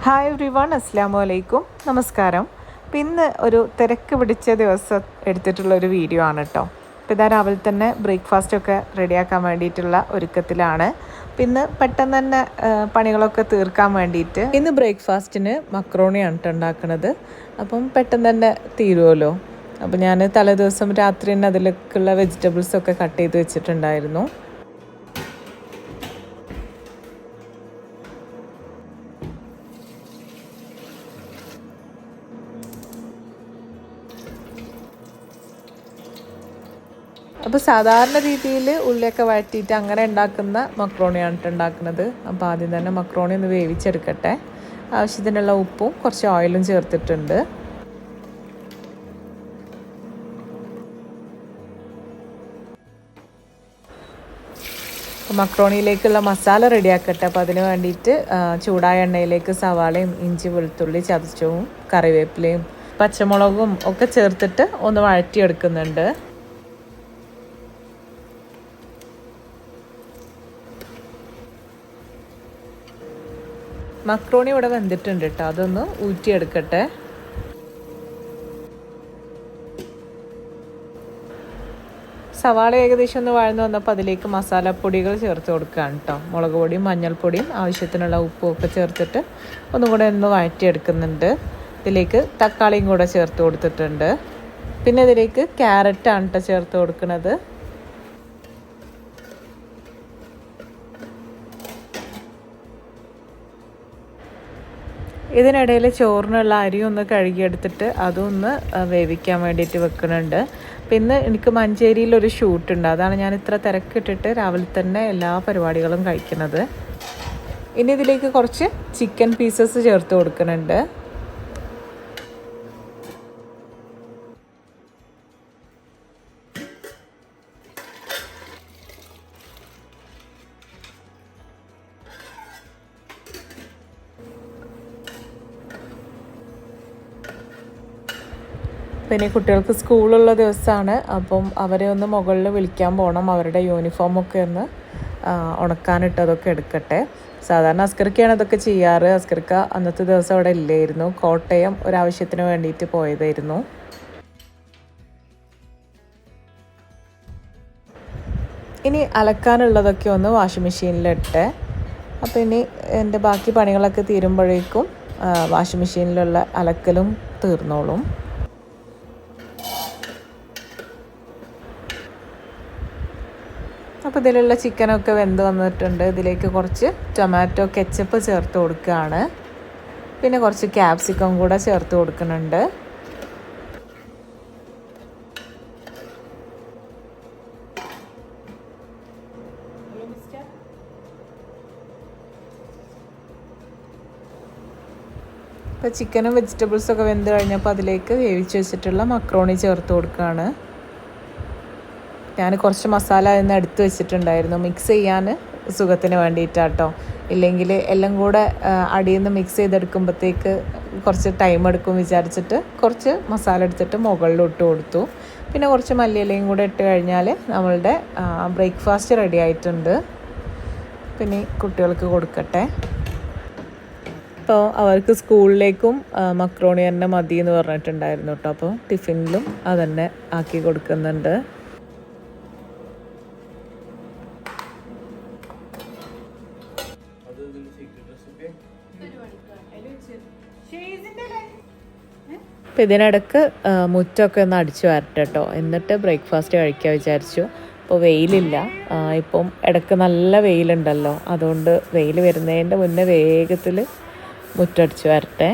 Hi every one, അസ്സാമു അലൈക്കും, നമസ്കാരം. അപ്പോൾ ഇന്ന് ഒരു തിരക്ക് പിടിച്ച ദിവസം എടുത്തിട്ടുള്ളൊരു വീഡിയോ ആണ് കേട്ടോ. അപ്പോൾ ഇതാ രാവിലെ തന്നെ ബ്രേക്ക്ഫാസ്റ്റൊക്കെ റെഡിയാക്കാൻ വേണ്ടിയിട്ടുള്ള ഒരുക്കത്തിലാണ്. പിന്നെ പെട്ടെന്ന് തന്നെ പണികളൊക്കെ തീർക്കാൻ വേണ്ടിയിട്ട് ഇന്ന് ബ്രേക്ക്ഫാസ്റ്റിന് മക്രോണിയാണ് കേട്ടോ ഉണ്ടാക്കുന്നത്. അപ്പം പെട്ടെന്ന് തന്നെ തീരുമല്ലോ. അപ്പോൾ ഞാൻ തലേ ദിവസം രാത്രി തന്നെ അതിലേക്കുള്ള വെജിറ്റബിൾസൊക്കെ കട്ട് ചെയ്ത് വെച്ചിട്ടുണ്ടായിരുന്നു. അപ്പോൾ സാധാരണ രീതിയിൽ ഉള്ളിയൊക്കെ വഴറ്റിയിട്ട് അങ്ങനെ ഉണ്ടാക്കുന്ന മക്രോണിയാണ് ഉണ്ടാക്കുന്നത്. അപ്പോൾ ആദ്യം തന്നെ മക്രോണി ഒന്ന് വേവിച്ചെടുക്കട്ടെ. ആവശ്യത്തിനുള്ള ഉപ്പും കുറച്ച് ഓയിലും ചേർത്തിട്ടുണ്ട്. മക്രോണിയിലേക്കുള്ള മസാല റെഡിയാക്കട്ടെ. അപ്പോൾ അതിന് വേണ്ടിയിട്ട് ചൂടായ എണ്ണയിലേക്ക് സവാളയും ഇഞ്ചി വെളുത്തുള്ളി ചതച്ചവും കറിവേപ്പിലയും പച്ചമുളകും ഒക്കെ ചേർത്തിട്ട് ഒന്ന് വഴറ്റിയെടുക്കുന്നുണ്ട്. മക്രോണി ഇവിടെ വെന്തിട്ടുണ്ട് കേട്ടോ, അതൊന്ന് ഊറ്റിയെടുക്കട്ടെ. സവാള ഏകദേശം ഒന്ന് വഴന്ന് വന്നപ്പോൾ അതിലേക്ക് മസാലപ്പൊടികൾ ചേർത്ത് കൊടുക്കുകയാണ് കേട്ടോ. മുളക് പൊടിയും മഞ്ഞൾപ്പൊടിയും ആവശ്യത്തിനുള്ള ഉപ്പും ഒക്കെ ചേർത്തിട്ട് ഒന്നും കൂടെ ഒന്ന് വഴറ്റിയെടുക്കുന്നുണ്ട്. ഇതിലേക്ക് തക്കാളിയും കൂടെ ചേർത്ത് കൊടുത്തിട്ടുണ്ട്. പിന്നെ ഇതിലേക്ക് ക്യാരറ്റാണ് കേട്ടോ ചേർത്ത് കൊടുക്കുന്നത്. ഇതിനിടയിൽ ചോറിനുള്ള അരി ഒന്ന് കഴുകിയെടുത്തിട്ട് അതൊന്ന് വേവിക്കാൻ വേണ്ടിയിട്ട് വെക്കുന്നുണ്ട്. പിന്നെ എനിക്ക് മഞ്ചേരിയിലൊരു ഷൂട്ടുണ്ട്, അതാണ് ഞാൻ ഇത്ര തിരക്കിട്ടിട്ട് രാവിലെ തന്നെ എല്ലാ പരിപാടികളും കഴിക്കുന്നത്. ഇനി ഇതിലേക്ക് കുറച്ച് ചിക്കൻ പീസസ് ചേർത്ത് കൊടുക്കുന്നുണ്ട്. പിന്നെ കുട്ടികൾക്ക് സ്കൂളുള്ള ദിവസമാണ്. അപ്പം അവരെ ഒന്ന് മുകളിൽ വിളിക്കാൻ പോകണം. അവരുടെ യൂണിഫോമൊക്കെ ഒന്ന് ഉണക്കാനിട്ടതൊക്കെ എടുക്കട്ടെ. സാധാരണ അസ്കർക്കാണ് അതൊക്കെ ചെയ്യാറ്. അസ്കർക്ക അന്നത്തെ ദിവസം അവിടെ ഇല്ലായിരുന്നു. കോട്ടയം ഒരാവശ്യത്തിന് വേണ്ടിയിട്ട് പോയതായിരുന്നു. ഇനി അലക്കാനുള്ളതൊക്കെ ഒന്ന് വാഷിംഗ് മെഷീനിലിട്ടെ. അപ്പോൾ ഇനി എൻ്റെ ബാക്കി പണികളൊക്കെ തീരുമ്പോഴേക്കും വാഷിംഗ് മെഷീനിലുള്ള അലക്കലും തീർന്നോളും. അപ്പോൾ ഇതിലുള്ള ചിക്കനൊക്കെ വെന്ത് വന്നിട്ടുണ്ട്. ഇതിലേക്ക് കുറച്ച് ടൊമാറ്റോ കെച്ചപ്പ് ചേർത്ത് കൊടുക്കുകയാണ്. പിന്നെ കുറച്ച് ക്യാപ്സിക്കം കൂടെ ചേർത്ത് കൊടുക്കുന്നുണ്ട്. ഇപ്പോൾ ചിക്കനും വെജിറ്റബിൾസൊക്കെ വെന്ത് കഴിഞ്ഞപ്പോൾ അതിലേക്ക് വേവിച്ച് വെച്ചിട്ടുള്ള മക്രോണി ചേർത്ത് കൊടുക്കുകയാണ്. ഞാൻ കുറച്ച് മസാല അതിൽ നിന്ന് എടുത്ത് വെച്ചിട്ടുണ്ടായിരുന്നു, മിക്സ് ചെയ്യാൻ സുഖത്തിന് വേണ്ടിയിട്ടാട്ടോ. ഇല്ലെങ്കിൽ എല്ലാം കൂടെ അടിയിൽ നിന്ന് മിക്സ് ചെയ്തെടുക്കുമ്പോഴത്തേക്ക് കുറച്ച് ടൈം എടുക്കും വിചാരിച്ചിട്ട് കുറച്ച് മസാല എടുത്തിട്ട് മുകളിൽ ഇട്ട് കൊടുത്തു. പിന്നെ കുറച്ച് മല്ലിയിലയും കൂടെ ഇട്ട് കഴിഞ്ഞാൽ നമ്മളുടെ ബ്രേക്ക്ഫാസ്റ്റ് റെഡി ആയിട്ടുണ്ട്. പിന്നെ കുട്ടികൾക്ക് കൊടുക്കട്ടെ. അപ്പോൾ അവർക്ക് സ്കൂളിലേക്കും മക്രോണി തന്നെ മതി എന്ന് പറഞ്ഞിട്ടുണ്ടായിരുന്നു കേട്ടോ. അപ്പോൾ ടിഫിനിലും അതന്നെ ആക്കി കൊടുക്കുന്നുണ്ട്. അപ്പോൾ ഇതിനിടക്ക് മുറ്റമൊക്കെ ഒന്ന് അടിച്ചു വരട്ടെ കേട്ടോ, എന്നിട്ട് ബ്രേക്ക്ഫാസ്റ്റ് കഴിക്കാൻ വിചാരിച്ചു. അപ്പോൾ വെയിലില്ല, ഇപ്പം ഇടയ്ക്ക് നല്ല വെയിലുണ്ടല്ലോ, അതുകൊണ്ട് വെയിൽ വരുന്നതിൻ്റെ മുന്നേ വേഗത്തിൽ മുറ്റടിച്ചു വരട്ടെ.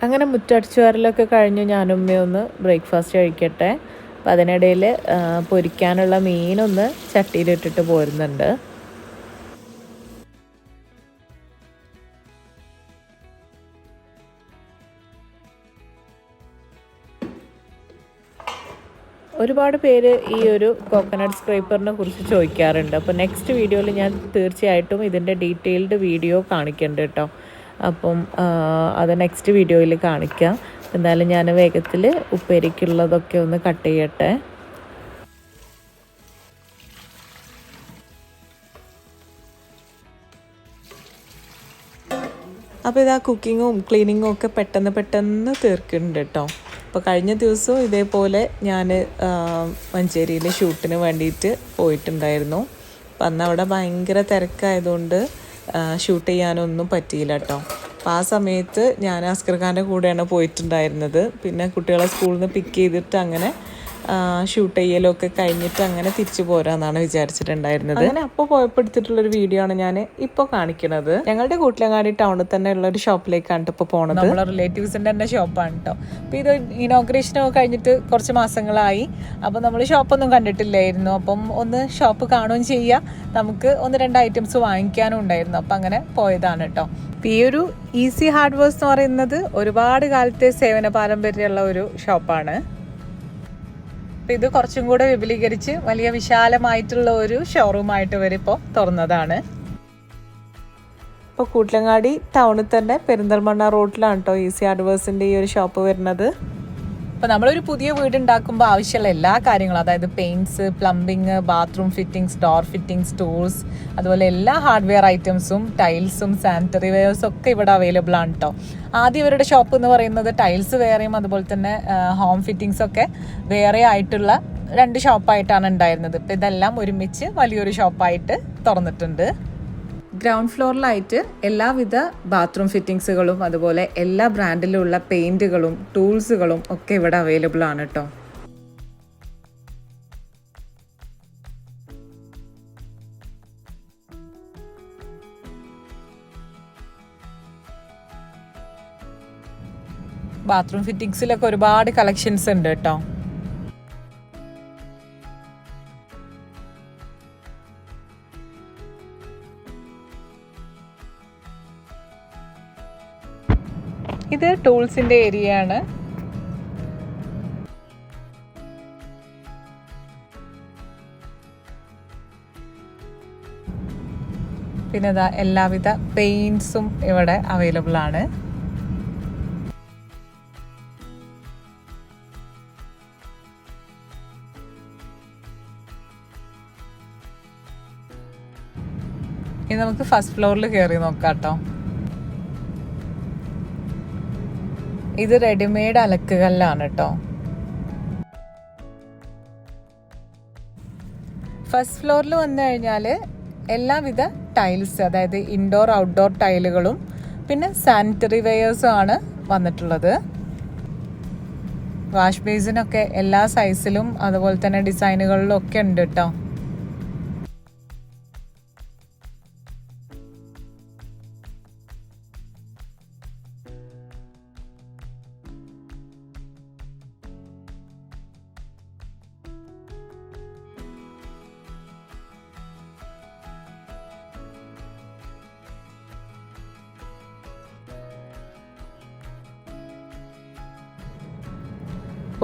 അങ്ങനെ മുറ്റടിച്ചു വരലൊക്കെ കഴിഞ്ഞ് ഞാനുമ്മയൊന്ന് ബ്രേക്ക്ഫാസ്റ്റ് കഴിക്കട്ടെ. അപ്പം അതിനിടയിൽ പൊരിക്കാനുള്ള മീനൊന്ന് ചട്ടിയിലിട്ടിട്ട് പോരുന്നുണ്ട്. ഒരുപാട് പേര് ഈ ഒരു കോക്കനട്ട് സ്ക്രേപ്പറിനെ കുറിച്ച് ചോദിക്കാറുണ്ട്. അപ്പോൾ നെക്സ്റ്റ് വീഡിയോയിൽ ഞാൻ തീർച്ചയായിട്ടും ഇതിൻ്റെ ഡീറ്റെയിൽഡ് വീഡിയോ കാണിക്കുന്നുണ്ട് കേട്ടോ. അപ്പം അത് നെക്സ്റ്റ് വീഡിയോയിൽ കാണിക്കാം. എന്തായാലും ഞാൻ വേഗത്തിൽ ഉപ്പേരിക്കുള്ളതൊക്കെ ഒന്ന് കട്ട് ചെയ്യട്ടെ. അപ്പോൾ ഇതാ കുക്കിങ്ങും ക്ലീനിങ്ങും ഒക്കെ പെട്ടെന്ന് തീർക്കുന്നുണ്ട് കേട്ടോ. അപ്പോൾ കഴിഞ്ഞ ദിവസവും ഇതേപോലെ ഞാൻ മഞ്ചേരിയിൽ ഷൂട്ടിന് വേണ്ടിയിട്ട് പോയിട്ടുണ്ടായിരുന്നു. അപ്പം അന്ന് അവിടെ ഭയങ്കര തിരക്കായതുകൊണ്ട് ഷൂട്ട് ചെയ്യാനൊന്നും പറ്റിയില്ല കേട്ടോ. അപ്പോൾ ആ സമയത്ത് ഞാൻ അസ്കർ ഖാൻ്റെ കൂടെയാണ് പോയിട്ടുണ്ടായിരുന്നത്. പിന്നെ കുട്ടികളെ സ്കൂളിൽ നിന്ന് പിക്ക് ചെയ്തിട്ട് അങ്ങനെ ഷൂട്ട് ചെയ്യലൊക്കെ കഴിഞ്ഞിട്ട് അങ്ങനെ തിരിച്ചു പോരാന്നാണ് വിചാരിച്ചിട്ടുണ്ടായിരുന്നത്. അങ്ങനെ അപ്പോൾ പോയപ്പോൾ എടുത്തിട്ടുള്ളൊരു വീഡിയോ ആണ് ഞാൻ ഇപ്പോൾ കാണിക്കുന്നത്. ഞങ്ങളുടെ കൂട്ടിലങ്ങാടി ടൗണിൽ തന്നെ ഉള്ള ഒരു ഷോപ്പിലേക്കാണ് ഇപ്പോൾ പോണത്. നമ്മളെ റിലേറ്റീവ്സിൻ്റെ തന്നെ ഷോപ്പാണ് കേട്ടോ. അപ്പോൾ ഇത് ഇനോഗ്രേഷനൊക്കെ കഴിഞ്ഞിട്ട് കുറച്ച് മാസങ്ങളായി. അപ്പോൾ നമ്മൾ ഷോപ്പൊന്നും കണ്ടിട്ടില്ലായിരുന്നു. അപ്പം ഒന്ന് ഷോപ്പ് കാണുകയും ചെയ്യുക, നമുക്ക് 1-2 ഐറ്റംസ് വാങ്ങിക്കാനും ഉണ്ടായിരുന്നു. അപ്പം അങ്ങനെ പോയതാണ് കേട്ടോ. ഈ ഒരു ഈസി ഹാർഡ്വെയർസ് എന്ന് പറയുന്നത് ഒരുപാട് കാലത്തെ സേവന പാരമ്പര്യമുള്ള ഒരു ഷോപ്പാണ്. അപ്പോൾ ഇത് കുറച്ചും കൂടെ വിപുലീകരിച്ച് വലിയ വിശാലമായിട്ടുള്ള ഒരു ഷോറൂമായിട്ട് ഇവരിപ്പോൾ തുറന്നതാണ്. ഇപ്പോൾ കൂട്ടിലങ്ങാടി ടൗണിൽ തന്നെ പെരിന്തൽമണ്ണ റോഡിലാണ് കേട്ടോ ഈസി ഹാർഡ്വെയർസിൻ്റെ ഈ ഒരു ഷോപ്പ് വരുന്നത്. അപ്പോൾ നമ്മളൊരു പുതിയ വീട് ഉണ്ടാക്കുമ്പോൾ ആവശ്യമുള്ള എല്ലാ കാര്യങ്ങളും, അതായത് paints, plumbing, bathroom fittings, door fittings, tools, അതുപോലെ എല്ലാ ഹാർഡ്വെയർ ഐറ്റംസും ടൈൽസും സാനിറ്ററി വെയർസും ഒക്കെ ഇവിടെ അവൈലബിൾ ആണ് കേട്ടോ. ആദ്യം ഇവരുടെ ഷോപ്പ് എന്ന് പറയുന്നത് ടൈൽസ് വേറെയും അതുപോലെ തന്നെ ഹോം ഫിറ്റിങ്സ് ഒക്കെ വേറെ ആയിട്ടുള്ള 2 ഷോപ്പായിട്ടാണ് ഉണ്ടായിരുന്നത്. ഇപ്പോൾ ഇതെല്ലാം ഒരുമിച്ച് വലിയൊരു ഷോപ്പായിട്ട് തുറന്നിട്ടുണ്ട്. ഗ്രൗണ്ട് ഫ്ലോറിലായിട്ട് എല്ലാവിധ ബാത്റൂം ഫിറ്റിങ്സുകളും അതുപോലെ എല്ലാ ബ്രാൻഡിലുള്ള പെയിൻറ്റുകളും ടൂൾസുകളും ഒക്കെ ഇവിടെ അവൈലബിൾ ആണ് കേട്ടോ. ബാത്റൂം ഫിറ്റിങ്സിലൊക്കെ ഒരുപാട് കളക്ഷൻസ് ഉണ്ട് കേട്ടോ. ഇത് ടൂൾസിൻ്റെ ഏരിയ ആണ്. പിന്നെ ഇതാ എല്ലാവിധ പെയിൻറ്റ്സും ഇവിടെ അവൈലബിൾ ആണ്. ഇനി നമുക്ക് ഫസ്റ്റ് ഫ്ലോറിൽ കയറി നോക്കാം കേട്ടോ. ഇത് റെഡിമെയ്ഡ് അലക്കുകല്ലാണ് കേട്ടോ. ഫസ്റ്റ് ഫ്ലോറിൽ വന്നു കഴിഞ്ഞാൽ എല്ലാവിധ ടൈൽസ്, അതായത് ഇൻഡോർ ഔട്ട്ഡോർ ടൈലുകളും പിന്നെ സാനിറ്ററി വെയേഴ്സും ആണ് വന്നിട്ടുള്ളത്. വാഷ് ബേസിനൊക്കെ എല്ലാ സൈസിലും അതുപോലെ തന്നെ ഡിസൈനുകളിലും ഒക്കെ ഉണ്ട് കേട്ടോ.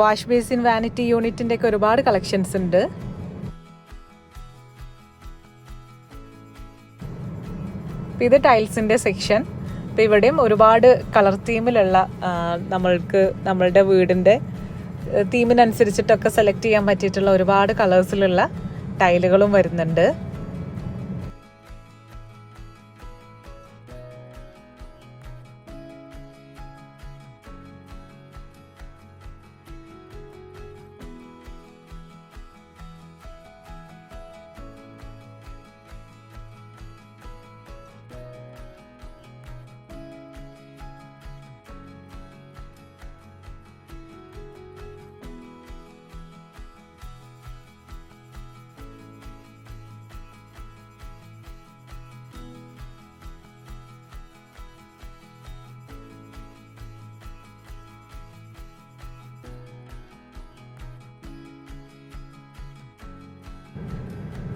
വാഷ് ബേസിൻ വാനിറ്റി യൂണിറ്റിൻ്റെ ഒക്കെ ഒരുപാട് കളക്ഷൻസ് ഉണ്ട്. ഇത് ടൈൽസിൻ്റെ സെക്ഷൻ. അപ്പോൾ ഇവിടെയും ഒരുപാട് കളർ തീമിലുള്ള നമ്മളുടെ വീടിൻ്റെ തീമിനനുസരിച്ചിട്ടൊക്കെ സെലക്ട് ചെയ്യാൻ പറ്റിയിട്ടുള്ള ഒരുപാട് കളേഴ്സിലുള്ള ടൈലുകളും വരുന്നുണ്ട്.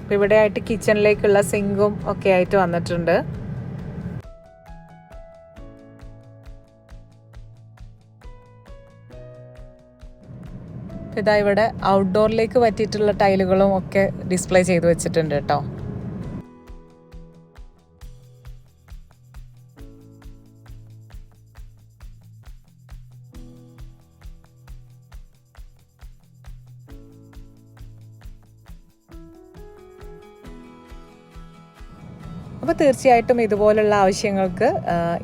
അപ്പോൾ ഇവിടെ ആയിട്ട് കിച്ചണിലേക്കുള്ള സിങ്കും ഒക്കെ ആയിട്ട് വന്നിട്ടുണ്ട്. ഇതാ ഇവിടെ ഔട്ട്ഡോറിലേക്ക് പറ്റിയിട്ടുള്ള ടൈലുകളും ഒക്കെ ഡിസ്പ്ലേ ചെയ്ത് വെച്ചിട്ടുണ്ട് കേട്ടോ. അപ്പോൾ തീർച്ചയായിട്ടും ഇതുപോലുള്ള ആവശ്യങ്ങൾക്ക്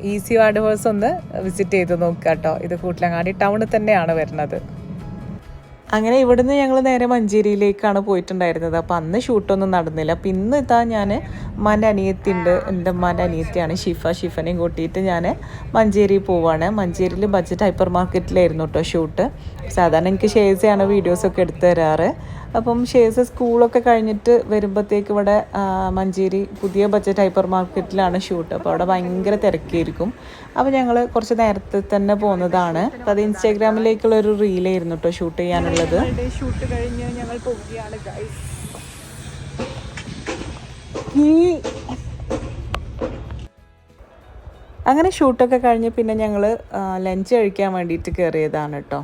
ഈസി വാർഡ് ഒന്ന് വിസിറ്റ് ചെയ്ത് നോക്കുക കേട്ടോ. ഇത് കൂട്ടിലങ്ങാടി ടൗണിൽ തന്നെയാണ് വരുന്നത്. അങ്ങനെ ഇവിടുന്ന് ഞങ്ങൾ നേരെ മഞ്ചേരിയിലേക്കാണ് പോയിട്ടുണ്ടായിരുന്നത്. അപ്പോൾ അന്ന് ഷൂട്ടൊന്നും നടന്നില്ല. അപ്പോൾ ഇന്ന് ഇതാ ഞാൻ ഉമ്മാൻ്റെ അനിയത്തിയുണ്ട്, എൻ്റെ ഉമ്മാൻ്റെ അനിയത്തിയാണ് ഷിഫനെയും കൂട്ടിയിട്ട് ഞാൻ മഞ്ചേരി പോവാണ്. മഞ്ചേരിയിൽ ബഡ്ജറ്റ് ഹൈപ്പർ മാർക്കറ്റിലായിരുന്നു കേട്ടോ ഷൂട്ട്. സാധാരണ എനിക്ക് ഷേഴ്സാണ് വീഡിയോസൊക്കെ എടുത്തു തരാറ്. അപ്പം ഷേഴ്സ് സ്കൂളൊക്കെ കഴിഞ്ഞിട്ട് വരുമ്പോഴത്തേക്ക് ഇവിടെ മഞ്ചേരി പുതിയ ബഡ്ജറ്റ് ഹൈപ്പർ മാർക്കറ്റിലാണ് ഷൂട്ട്. അപ്പോൾ അവിടെ ഭയങ്കര തിരക്കായിരിക്കും. അപ്പോൾ ഞങ്ങൾ കുറച്ച് നേരത്തെ തന്നെ പോകുന്നതാണ്. അപ്പോൾ അത് ഇൻസ്റ്റാഗ്രാമിലേക്കുള്ളൊരു റീലായിരുന്നു കേട്ടോ ഷൂട്ട് ചെയ്യാനുള്ളത്. ഷൂട്ട് കഴിഞ്ഞ് ഞങ്ങൾ പോവുകയാണ് ഗൈസ്. അങ്ങനെ ഷൂട്ടൊക്കെ കഴിഞ്ഞ് പിന്നെ ഞങ്ങൾ ലഞ്ച് കഴിക്കാൻ വേണ്ടിയിട്ട് കയറിയതാണ് കേട്ടോ.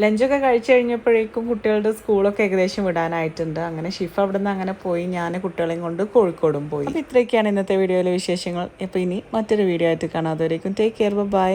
ലഞ്ചൊക്കെ കഴിച്ച് കഴിഞ്ഞപ്പോഴേക്കും കുട്ടികളുടെ സ്കൂളൊക്കെ ഏകദേശം വിടാനായിട്ടുണ്ട്. അങ്ങനെ ഷിഫ അവിടെ നിന്ന് അങ്ങനെ പോയി, ഞാൻ കുട്ടികളെയും കൊണ്ട് കോഴിക്കോടും പോയി. അപ്പോൾ ഇത്രയൊക്കെയാണ് ഇന്നത്തെ വീഡിയോയിലെ വിശേഷങ്ങൾ. അപ്പോൾ ഇനി മറ്റൊരു വീഡിയോ ആയിട്ട് കാണാം. അതുവരേക്കും ടേക്ക് കെയർ, ബൈ.